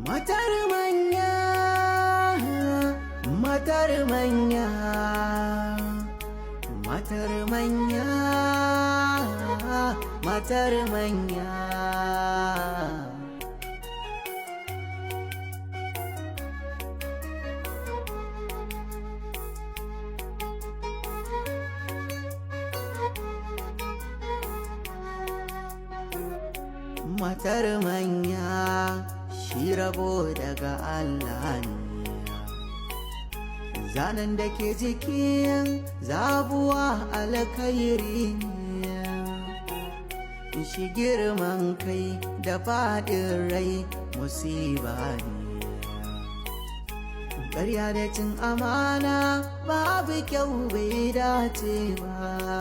Matar manya, matar manya, matar manya, matar manya. Matar manya shi rabo daga Allah ne, zanen da ke jikin zabuwa alkhairi ne, shi girman kai da faɗin rai musiba ne, ƙarya da cin amana babu kyau bai dace ba.